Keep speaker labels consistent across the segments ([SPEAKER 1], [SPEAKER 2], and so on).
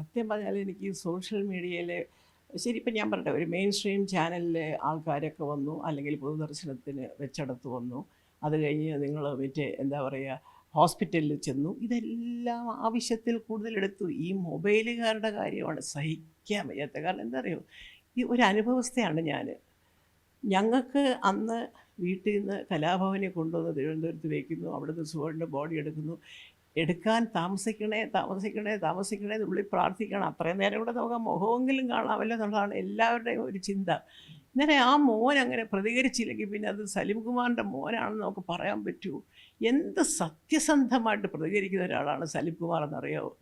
[SPEAKER 1] സത്യം പറഞ്ഞാൽ എനിക്ക് ഈ സോഷ്യൽ മീഡിയയിൽ ശരി ഇപ്പം ഞാൻ പറയട്ടെ ഒരു മെയിൻ സ്ട്രീം ചാനലിലെ ആൾക്കാരൊക്കെ വന്നു അല്ലെങ്കിൽ പൊതുദർശനത്തിന് വെച്ചെടുത്ത് വന്നു. അത് കഴിഞ്ഞ് നിങ്ങൾ മറ്റേ എന്താ പറയുക ഹോസ്പിറ്റലിൽ ചെന്നു. ഇതെല്ലാം ആവശ്യത്തിൽ കൂടുതൽ എടുത്തു. ഈ മൊബൈലുകാരുടെ കാര്യമാണ് സഹിക്കാൻ വയ്യാത്ത. കാരണം എന്താ അറിയോ, ഈ ഒരു അനുഭവസ്ഥയാണ് ഞാൻ. ഞങ്ങൾക്ക് അന്ന് വീട്ടിൽ നിന്ന് കലാഭവനിൽ കൊണ്ടുവന്ന് തിരുവനന്തപുരത്ത് വയ്ക്കുന്നു. അവിടുന്ന് സുഹൃത്തിൻ്റെ ബോഡി എടുക്കുന്നു. എടുക്കാൻ താമസിക്കണേ താമസിക്കണേ താമസിക്കണേ എന്നുള്ളിൽ പ്രാർത്ഥിക്കണം. അത്രയും നേരം കൂടെ നമുക്ക് ആ മുഖമെങ്കിലും കാണാമല്ലോ എന്നുള്ളതാണ് എല്ലാവരുടെയും ഒരു ചിന്ത. ഇന്നലെ ആ മോൻ അങ്ങനെ പ്രതികരിച്ചില്ലെങ്കിൽ പിന്നെ അത് സലിംകുമാറിൻ്റെ മോനാണെന്ന് നമുക്ക് പറയാൻ പറ്റുമോ? എന്ത് സത്യസന്ധമായിട്ട് പ്രതികരിക്കുന്ന ഒരാളാണ് സലിംകുമാർ എന്നറിയാമോ?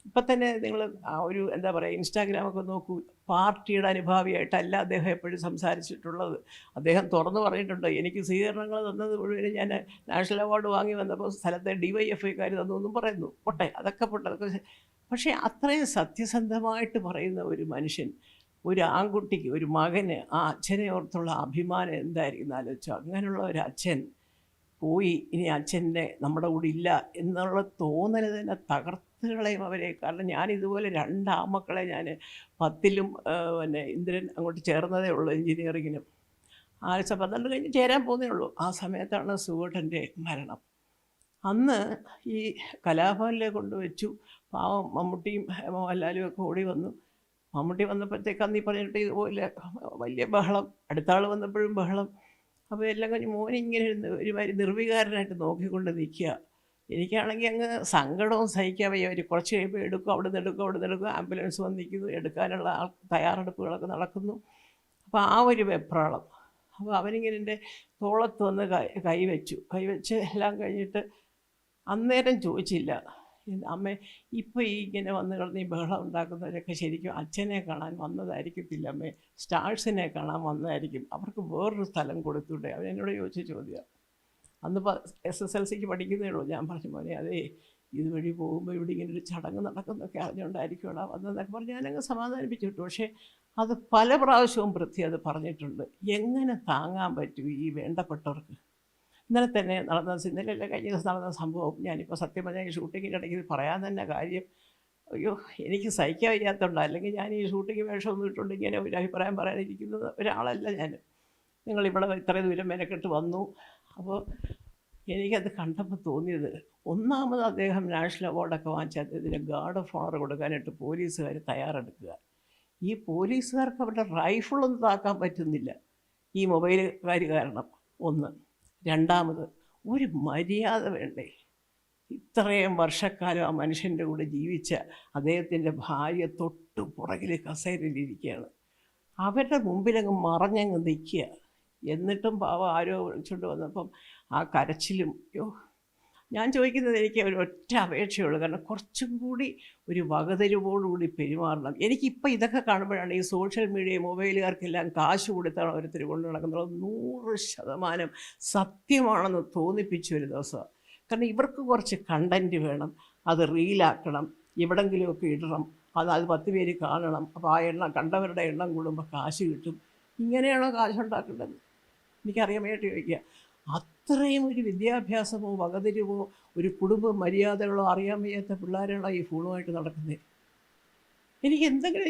[SPEAKER 1] ഇപ്പം തന്നെ നിങ്ങൾ ആ ഒരു എന്താ പറയുക ഇൻസ്റ്റാഗ്രാമൊക്കെ നോക്കൂ. പാർട്ടിയുടെ അനുഭാവിയായിട്ടല്ല അദ്ദേഹം എപ്പോഴും സംസാരിച്ചിട്ടുള്ളത്. അദ്ദേഹം തുറന്നു പറഞ്ഞിട്ടുണ്ട്, എനിക്ക് സ്വീകരണങ്ങൾ തന്നത് മുഴുവനും ഞാൻ നാഷണൽ അവാർഡ് വാങ്ങി വന്നപ്പോൾ സ്ഥലത്തെ DYFIക്കാർ തന്നു എന്നും പറയുന്നു. പോട്ടെ, അതൊക്കെ പോട്ടെ, അതൊക്കെ. പക്ഷേ അത്രയും സത്യസന്ധമായിട്ട് പറയുന്ന ഒരു മനുഷ്യൻ, ഒരു ആൺകുട്ടിക്ക്, ഒരു മകന് ആ അച്ഛനെ ഓർത്തുള്ള അഭിമാനം എന്തായിരിക്കും ആലോചിച്ചോ? അങ്ങനെയുള്ള ഒരു അച്ഛൻ പോയി, ഇനി അച്ഛൻ്റെ നമ്മുടെ കൂടെ ഇല്ല എന്നുള്ള തോന്നൽ തന്നെ തകർത്തുകളയും അവരെ. കാരണം ഞാൻ ഇതുപോലെ 2 ആമക്കളെ ഞാൻ 10ലും പിന്നെ ഇന്ദ്രൻ അങ്ങോട്ട് ചേർന്നതേ ഉള്ളൂ എൻജിനീയറിങ്ങിനും. 12 കഴിഞ്ഞ് ചേരാൻ പോകുന്നേ ഉള്ളൂ. ആ സമയത്താണ് സുഗോട്ടൻ്റെ മരണം. അന്ന് ഈ കലാഭവനിലേക്ക് കൊണ്ടുവച്ചു. പാവം മമ്മൂട്ടിയും മോഹൻലാലും ഒക്കെ ഓടി വന്നു. മമ്മൂട്ടി വന്നപ്പോഴത്തേക്ക് അന്ന് ഈ പറഞ്ഞിട്ട് ഇതുപോലെ വലിയ ബഹളം, അടുത്ത ആൾ വന്നപ്പോഴും ബഹളം. അപ്പോൾ എല്ലാം കഴിഞ്ഞ് മോനിങ്ങനെ ഒരുമാതിരി നിർവികാരനായിട്ട് നോക്കിക്കൊണ്ട് നിൽക്കുക. എനിക്കാണെങ്കിൽ അങ്ങ് സങ്കടവും സഹിക്കാൻ വയ്യ. അവർ കുറച്ച് കഴിയുമ്പോൾ എടുക്കും, അവിടെ നിന്ന് എടുക്കും, അവിടെ നിന്ന് എടുക്കും, ആംബുലൻസ് വന്ന് നിൽക്കുന്നു, എടുക്കാനുള്ള തയ്യാറെടുപ്പുകളൊക്കെ നടക്കുന്നു. അപ്പോൾ ആ ഒരു വെപ്രാളം. അപ്പോൾ അവനിങ്ങനെ എൻ്റെ തോളത്ത് വന്ന് കൈവച്ച് എല്ലാം കഴിഞ്ഞിട്ട് അന്നേരം ചോദിച്ചില്ല, അമ്മേ ഇപ്പോൾ ഈ ഇങ്ങനെ വന്ന് കിടന്ന് ഈ ബഹളം ഉണ്ടാക്കുന്നവരൊക്കെ ശരിക്കും അച്ഛനെ കാണാൻ വന്നതായിരിക്കത്തില്ല അമ്മേ, സ്റ്റാഴ്സിനെ കാണാൻ വന്നതായിരിക്കും, അവർക്ക് വേറൊരു സ്ഥലം കൊടുത്തൂടെ? അവരെന്നോട് ചോദിച്ച ചോദ്യമാണ്. അന്നിപ്പോൾ SSLCക്ക് പഠിക്കുന്നേ ഉള്ളൂ. ഞാൻ പറഞ്ഞു, മോനെ അതേ ഇതുവഴി പോകുമ്പോൾ ഇവിടെ ഇങ്ങനെ ഒരു ചടങ്ങ് നടക്കുന്നൊക്കെ അറിഞ്ഞുകൊണ്ടായിരിക്കുമോ വന്നതെന്നൊക്കെ പറഞ്ഞ് ഞാനങ്ങ് സമാധാനിപ്പിച്ചു വിട്ടു. പക്ഷേ അത് പല പ്രാവശ്യവും പൃഥ്വി അത് പറഞ്ഞിട്ടുണ്ട്. എങ്ങനെ താങ്ങാൻ പറ്റും ഈ വേണ്ടപ്പെട്ടവർക്ക്? ഇന്നലെ തന്നെ ഇന്നലെ കഴിഞ്ഞ ദിവസം നടന്ന സംഭവം ഞാനിപ്പോൾ സത്യം പറഞ്ഞാൽ ഈ ഷൂട്ടിങ്ങിൻ്റെ ഇടയ്ക്ക് ഇത് പറയാൻ തന്നെ കാര്യം, അയ്യോ എനിക്ക് സഹിക്കാൻ വയ്യാത്തതുണ്ട്. അല്ലെങ്കിൽ ഞാൻ ഈ ഷൂട്ടിങ് വേഷമൊന്നും ഇട്ടുകൊണ്ട് ഇങ്ങനെ ഒരു അഭിപ്രായം പറയാനിരിക്കുന്നത് ഒരാളല്ല ഞാൻ. നിങ്ങളിവിടെ ഇത്രയും ദൂരം മെനക്കെട്ട് വന്നു. അപ്പോൾ എനിക്കത് കണ്ടപ്പോൾ തോന്നിയത്, ഒന്നാമത് അദ്ദേഹം നാഷണൽ അവാർഡൊക്കെ വാങ്ങിച്ച അദ്ദേഹത്തിന് ഗാർഡ് ഓഫ് ഓണർ കൊടുക്കാനായിട്ട് പോലീസുകാർ തയ്യാറെടുക്കുക. ഈ പോലീസുകാർക്ക് അവരുടെ റൈഫിളൊന്നും താക്കാൻ പറ്റുന്നില്ല ഈ മൊബൈലുകാർ കാരണം. ഒന്ന്. രണ്ടാമത്, ഒരു മര്യാദ വേണ്ടേ? ഇത്രയും വർഷക്കാലം ആ മനുഷ്യൻ്റെ കൂടെ ജീവിച്ച അദ്ദേഹത്തിൻ്റെ ഭാര്യ തൊട്ട് പുറകിൽ കസേരയിലിരിക്കുകയാണ്. അവരുടെ മുമ്പിലങ്ങ് മറഞ്ഞങ്ങ് നിൽക്കുക. എന്നിട്ടും പാവം ആരോ വിളിച്ചുകൊണ്ട് വന്നപ്പം ആ കരച്ചിലും, ഞാൻ ചോദിക്കുന്നത്, എനിക്ക് ഒരു ഒറ്റ അപേക്ഷയുള്ളൂ. കാരണം കുറച്ചും കൂടി ഒരു വകതിരിവോടുകൂടി പെരുമാറണം. എനിക്കിപ്പോൾ ഇതൊക്കെ കാണുമ്പോഴാണ് ഈ സോഷ്യൽ മീഡിയ മൊബൈലുകാർക്കെല്ലാം കാശ് കൊടുത്താണ് ഓരോരുത്തർ കൊണ്ട് നടക്കുന്നത് 100% സത്യമാണെന്ന് തോന്നിപ്പിച്ച ഒരു ദിവസമാണ്. കാരണം ഇവർക്ക് കുറച്ച് കണ്ടൻറ്റ് വേണം, അത് റീലാക്കണം, എവിടെങ്കിലുമൊക്കെ ഇടണം, അത് 10 പേര് കാണണം. അപ്പോൾ ആ എണ്ണം കണ്ടവരുടെ എണ്ണം കൂടുമ്പോൾ കാശ് കിട്ടും. ഇങ്ങനെയാണോ കാശുണ്ടാക്കേണ്ടത്? എനിക്കറിയാൻ വേണ്ടി ചോദിക്കുക. അത്രയും ഒരു വിദ്യാഭ്യാസമോ വകതിരിവോ ഒരു കുടുംബ മര്യാദകളോ അറിയാൻ വയ്യാത്ത പിള്ളേരാണോ ഈ ഫോണുമായിട്ട് നടക്കുന്നത്? എനിക്ക് എന്തെങ്കിലും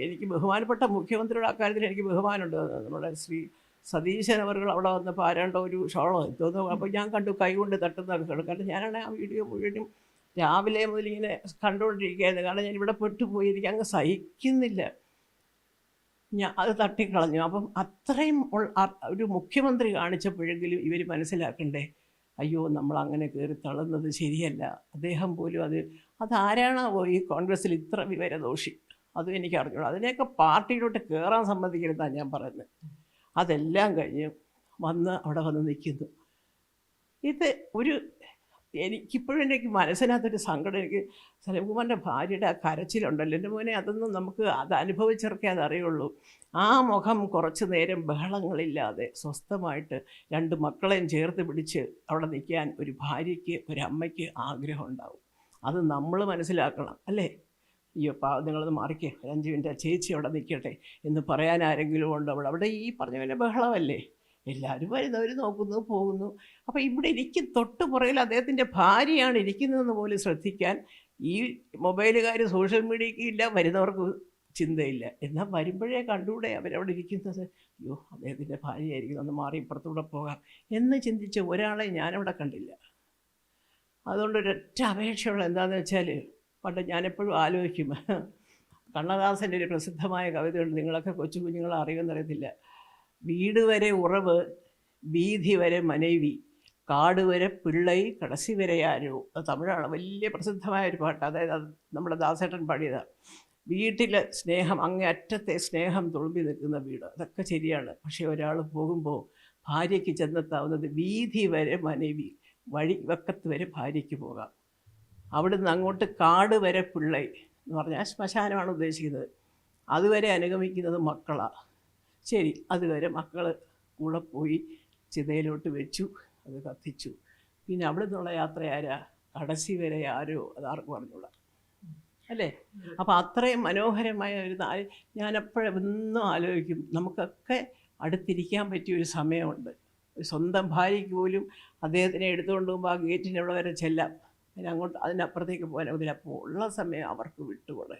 [SPEAKER 1] എനിക്ക് ബഹുമാനപ്പെട്ട മുഖ്യമന്ത്രിയുടെ അക്കാര്യത്തിൽ എനിക്ക് ബഹുമാനമുണ്ട്. നമ്മുടെ ശ്രീ സതീശൻ അവർ അവിടെ വന്നപ്പോൾ ആരാണ്ടോ ഒരു ഷോളോ എത്തുന്നു. അപ്പോൾ ഞാൻ കണ്ടു കൈകൊണ്ട് തട്ടുന്നതൊക്കെ കിടക്കും. കാരണം ഞാനാണ് ആ വീഡിയോ മുഴുവനും രാവിലെ മുതൽ ഇങ്ങനെ കണ്ടുകൊണ്ടിരിക്കുകയായിരുന്നു. കാരണം ഞാൻ ഇവിടെ പെട്ടുപോയി, എനിക്ക് അങ്ങ് സഹിക്കുന്നില്ല. അത് തട്ടിക്കളഞ്ഞു. അപ്പം അത്രയും ഒരു മുഖ്യമന്ത്രി കാണിച്ചപ്പോഴെങ്കിലും ഇവർ മനസ്സിലാക്കണ്ടേ, അയ്യോ നമ്മളങ്ങനെ കയറി തള്ളുന്നത് ശരിയല്ല. അദ്ദേഹം പോലും അതാരാണാവോ ഈ കോൺഗ്രസ്സിൽ ഇത്ര വിവരദോഷി? അതും എനിക്ക് അറിഞ്ഞോളൂ. അതിനെയൊക്കെ പാർട്ടിയിലോട്ട് കയറാൻ സമ്മതിക്കരുതാണ് ഞാൻ പറയുന്നത്. അതെല്ലാം കഴിഞ്ഞ് അവിടെ വന്ന് നിൽക്കുന്നു. ഇത് എനിക്കിപ്പോഴും എനിക്ക് മനസ്സിനകത്തൊരു സങ്കടം. എനിക്ക് സലിംകുമാറിൻ്റെ ഭാര്യയുടെ ആ കരച്ചിലുണ്ടല്ലോ, എൻ്റെ മോനെ, അതൊന്നും നമുക്ക് അത് അനുഭവിച്ചിറക്കേ അതറിയുള്ളൂ. ആ മുഖം കുറച്ച് നേരം ബഹളങ്ങളില്ലാതെ സ്വസ്ഥമായിട്ട് 2 മക്കളെയും ചേർത്ത് പിടിച്ച് അവിടെ നിൽക്കാൻ ഒരു ഭാര്യയ്ക്ക്, ഒരമ്മയ്ക്ക് ആഗ്രഹം ഉണ്ടാവും. അത് നമ്മൾ മനസ്സിലാക്കണം, അല്ലേ? അയ്യോ നിങ്ങളത് മാറിക്കേ, 5 മിനിറ്റ് ചേച്ചി അവിടെ നിൽക്കട്ടെ എന്ന് പറയാൻ ആരെങ്കിലും ഉണ്ടോ? അവിടെ ഈ പറഞ്ഞ പോലെ ബഹളമല്ലേ, എല്ലാവരും വരുന്നവർ നോക്കുന്നു പോകുന്നു. അപ്പോൾ ഇവിടെ തൊട്ട് പുറകിൽ അദ്ദേഹത്തിൻ്റെ ഭാര്യയാണ് ഇരിക്കുന്നതെന്ന് പോലും ശ്രദ്ധിക്കാൻ ഈ മൊബൈലുകാർ സോഷ്യൽ മീഡിയയ്ക്ക് ഇല്ല, വരുന്നവർക്ക് ചിന്തയില്ല. എന്നാൽ വരുമ്പോഴേ കണ്ടുകൂടെ അവരവിടെ ഇരിക്കുന്നത്, അയ്യോ അദ്ദേഹത്തിൻ്റെ ഭാര്യയായിരിക്കും, ഒന്ന് മാറി ഇപ്പുറത്തൂടെ പോകാം എന്ന് ചിന്തിച്ച ഒരാളെ ഞാനവിടെ കണ്ടില്ല. അതുകൊണ്ട് ഒരൊറ്റ അപേക്ഷയുള്ള എന്താണെന്ന് വെച്ചാൽ, പണ്ട് ഞാനെപ്പോഴും ആലോചിക്കും, കണ്ണദാസൻ്റെ ഒരു പ്രസിദ്ധമായ കവിതയുണ്ട്, നിങ്ങളൊക്കെ കൊച്ചു കുഞ്ഞുങ്ങളെ അറിയുമെന്നറിയത്തില്ല. വീട് വരെ ഉറവ്, വീഥി വരെ മനൈവി, കാട് വരെ പിള്ളൈ, കടസി വരെ ആരോ. അത് തമിഴാണ്, വലിയ പ്രസിദ്ധമായ ഒരു പാട്ട്. അതായത് അത് നമ്മുടെ ദാസേട്ടൻ പാടിയതാണ്. വീട്ടിലെ സ്നേഹം, അങ്ങേ അറ്റത്തെ സ്നേഹം തുളുമ്പി നിൽക്കുന്ന വീട്, അതൊക്കെ ശരിയാണ്. പക്ഷേ ഒരാൾ പോകുമ്പോൾ ഭാര്യയ്ക്ക് ചെന്നെത്താവുന്നത് വീഥി വരെ മനൈവി, വഴി വക്കത്ത് വരെ ഭാര്യയ്ക്ക് പോകാം. അവിടുന്ന് അങ്ങോട്ട് കാട് വരെ പിള്ളൈ എന്ന് പറഞ്ഞാൽ ശ്മശാനമാണ് ഉദ്ദേശിക്കുന്നത്. അതുവരെ അനുഗമിക്കുന്നത് മക്കളാണ്. ശരി, അതുവരെ മക്കൾ കൂടെ പോയി ചിതയിലോട്ട് വെച്ചു, അത് കത്തിച്ചു. പിന്നെ അവിടെ നിന്നുള്ള യാത്ര ആരാ? കടസി വരെ ആരോ, അതാർക്കും പറഞ്ഞോളാം അല്ലേ? അപ്പോൾ അത്രയും മനോഹരമായ ഒരു ഞാനെപ്പോഴെന്നും ആലോചിക്കും, നമുക്കൊക്കെ അടുത്തിരിക്കാൻ പറ്റിയൊരു സമയമുണ്ട്. സ്വന്തം ഭാര്യയ്ക്ക് പോലും അദ്ദേഹത്തിനെ എടുത്തുകൊണ്ട് പോകുമ്പോൾ ആ ഗേറ്റിൻ്റെ അവിടെ വരെ ചെല്ലാം, അതിനങ്ങോട്ട് അതിനപ്പുറത്തേക്ക് പോകാൻ അതിൽ. അപ്പോൾ ഉള്ള സമയം അവർക്ക് വിട്ടുകൊള്ളേ.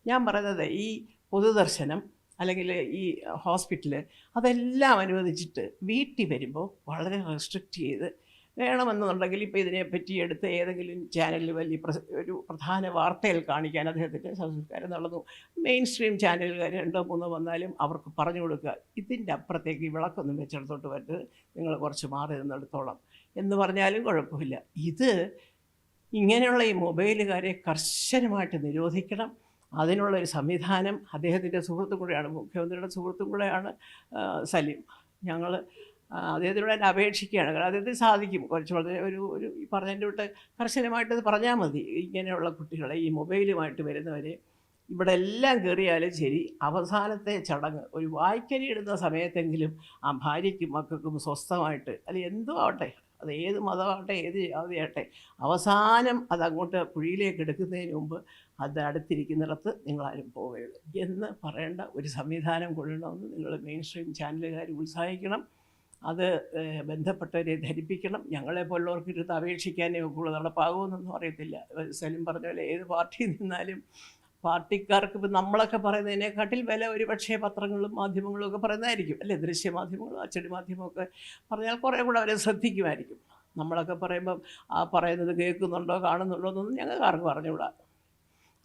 [SPEAKER 1] ഞാൻ പറയുന്നത് ഈ പൊതുദർശനം അല്ലെങ്കിൽ ഈ ഹോസ്പിറ്റല് അതെല്ലാം അനുവദിച്ചിട്ട് വീട്ടിൽ വരുമ്പോൾ വളരെ റെസ്ട്രിക്റ്റ് ചെയ്ത് വേണമെന്നുണ്ടെങ്കിൽ ഇപ്പോൾ ഇതിനെപ്പറ്റി എടുത്ത് ഏതെങ്കിലും ചാനലിൽ വലിയ ഒരു പ്രധാന വാർത്തയിൽ കാണിക്കാൻ അദ്ദേഹത്തിൻ്റെ സംസ്കാരം നടന്നു. മെയിൻ സ്ട്രീം ചാനലുകാർ 2-3 വന്നാലും അവർക്ക് പറഞ്ഞു കൊടുക്കുക, ഇതിൻ്റെ അപ്പുറത്തേക്ക് ഈ വിളക്കൊന്നും വെച്ചെടുത്തോട്ട് വരരുത്, നിങ്ങൾ കുറച്ച് മാറി നിന്നെടുത്തോളം എന്ന് പറഞ്ഞാലും കുഴപ്പമില്ല. ഇത് ഇങ്ങനെയുള്ള ഈ മൊബൈലുകാരെ കർശനമായിട്ട് നിരോധിക്കണം. അതിനുള്ളൊരു സംവിധാനം അദ്ദേഹത്തിൻ്റെ സുഹൃത്തും കൂടെയാണ്, മുഖ്യമന്ത്രിയുടെ സുഹൃത്തും കൂടെയാണ് സലീം. ഞങ്ങൾ അദ്ദേഹത്തിനോട് തന്നെ അപേക്ഷിക്കുകയാണ്. കാരണം അദ്ദേഹത്തിന് സാധിക്കും, കുറച്ച് വളരെ ഒരു ഈ പറഞ്ഞതിൻ്റെ വിട്ട് കർശനമായിട്ടത് പറഞ്ഞാൽ മതി. ഇങ്ങനെയുള്ള കുട്ടികളെ, ഈ മൊബൈലുമായിട്ട് വരുന്നവരെ ഇവിടെ എല്ലാം കയറിയാലും ശരി, അവസാനത്തെ ചടങ്ങ് ഒരു വായ്ക്കരി ഇടുന്ന സമയത്തെങ്കിലും ആ ഭാര്യയ്ക്കും മക്കൾക്കും സ്വസ്ഥമായിട്ട്, അല്ലെങ്കിൽ എന്തോ ആവട്ടെ, അത് ഏത് മതമാവട്ടെ ഏത് ജാതിയാവട്ടെ, അവസാനം അതങ്ങോട്ട് കുഴിയിലേക്ക് എടുക്കുന്നതിന് മുമ്പ് അത് അടുത്തിരിക്കുന്നിടത്ത് നിങ്ങളാരും പോകരുത് എന്ന് പറയേണ്ട ഒരു സംവിധാനം കൊള്ളണമെന്ന് നിങ്ങൾ മെയിൻ സ്ട്രീം ചാനലുകാർ ഉത്സാഹിക്കണം. അത് ബന്ധപ്പെട്ടവരെ ധരിപ്പിക്കണം. ഞങ്ങളെപ്പോലുള്ളവർക്ക് ഇരുന്ന് അപേക്ഷിക്കാനേ ഒക്കുള്ളൂ, നടപ്പാകുമെന്നൊന്നും അറിയത്തില്ല. സലീം പറഞ്ഞ പോലെ ഏത് പാർട്ടിയിൽ നിന്നാലും പാർട്ടിക്കാർക്ക് ഇപ്പം നമ്മളൊക്കെ പറയുന്നതിനെക്കാട്ടിൽ വില ഒരു പക്ഷേ പത്രങ്ങളും മാധ്യമങ്ങളും ഒക്കെ പറയുന്നതായിരിക്കും അല്ലേ? ദൃശ്യമാധ്യമങ്ങളും അച്ചടി മാധ്യമമൊക്കെ പറഞ്ഞാൽ കുറേ കൂടെ അവരെ ശ്രദ്ധിക്കുമായിരിക്കും. നമ്മളൊക്കെ പറയുമ്പം ആ പറയുന്നത് കേൾക്കുന്നുണ്ടോ കാണുന്നുണ്ടോ എന്നൊന്നും ഞങ്ങൾക്ക് ആർക്കും പറഞ്ഞുകൂടാ.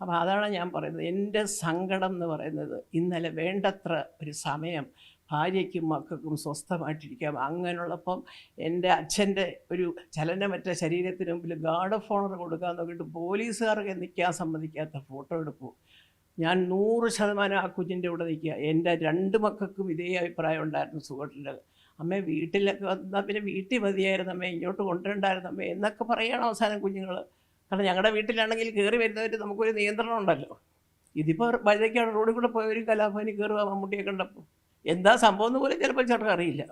[SPEAKER 1] അപ്പോൾ അതാണ് ഞാൻ പറയുന്നത്. എൻ്റെ സങ്കടം എന്ന് പറയുന്നത്, ഇന്നലെ വേണ്ടത്ര ഒരു സമയം ഭാര്യയ്ക്കും മക്കൾക്കും സ്വസ്ഥമായിട്ടിരിക്കാം. അങ്ങനെയുള്ളപ്പം എൻ്റെ അച്ഛൻ്റെ ഒരു ചലനമറ്റ ശരീരത്തിന് മുമ്പിൽ ഗാർഡ് ഓഫ് ഓണർ കൊടുക്കാൻ നോക്കിയിട്ട് പോലീസുകാർക്ക് നിൽക്കാൻ സമ്മതിക്കാത്ത ഫോട്ടോ എടുപ്പു. ഞാൻ 100% ആ കുഞ്ഞിൻ്റെ കൂടെ നിൽക്കുക. എൻ്റെ 2 മക്കൾക്കും ഇതേ അഭിപ്രായം ഉണ്ടായിരുന്നു. സുഖത്തിൻ്റെ അമ്മേ വീട്ടിലൊക്കെ വന്നാൽ പിന്നെ വീട്ടിൽ മതിയായിരുന്നു അമ്മേ, ഇങ്ങോട്ട് കൊണ്ടുവരണ്ടായിരുന്നു അമ്മേ എന്നൊക്കെ പറയുകയാണ് അവസാനം കുഞ്ഞുങ്ങൾ. കാരണം ഞങ്ങളുടെ വീട്ടിലാണെങ്കിൽ കയറി വരുന്നവർ നമുക്കൊരു നിയന്ത്രണം ഉണ്ടല്ലോ. ഇതിപ്പോൾ വഴുതയ്ക്കാണ് റോഡിൽ കൂടെ പോയവരും കലാഭവനിൽ കയറുക മമ്മൂട്ടിയെ കണ്ടപ്പോൾ. എന്താ സംഭവം എന്ന് പോലും ചിലപ്പോൾ ചേട്ടൻ അറിയില്ല.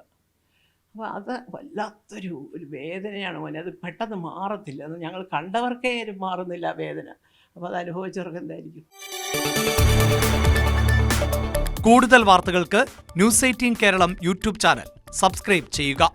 [SPEAKER 1] അപ്പോൾ അത് വല്ലാത്തൊരു വേദനയാണ് മോനെ. അത് പെട്ടെന്ന് മാറത്തില്ല. അത് ഞങ്ങൾ കണ്ടവർക്കേ മാറുന്നില്ല വേദന. അപ്പോൾ അത് അനുഭവിച്ചവർക്ക് എന്തായിരിക്കും?
[SPEAKER 2] കൂടുതൽ വാർത്തകൾക്ക് News 18 Keralam YouTube channel subscribe ചെയ്യുക.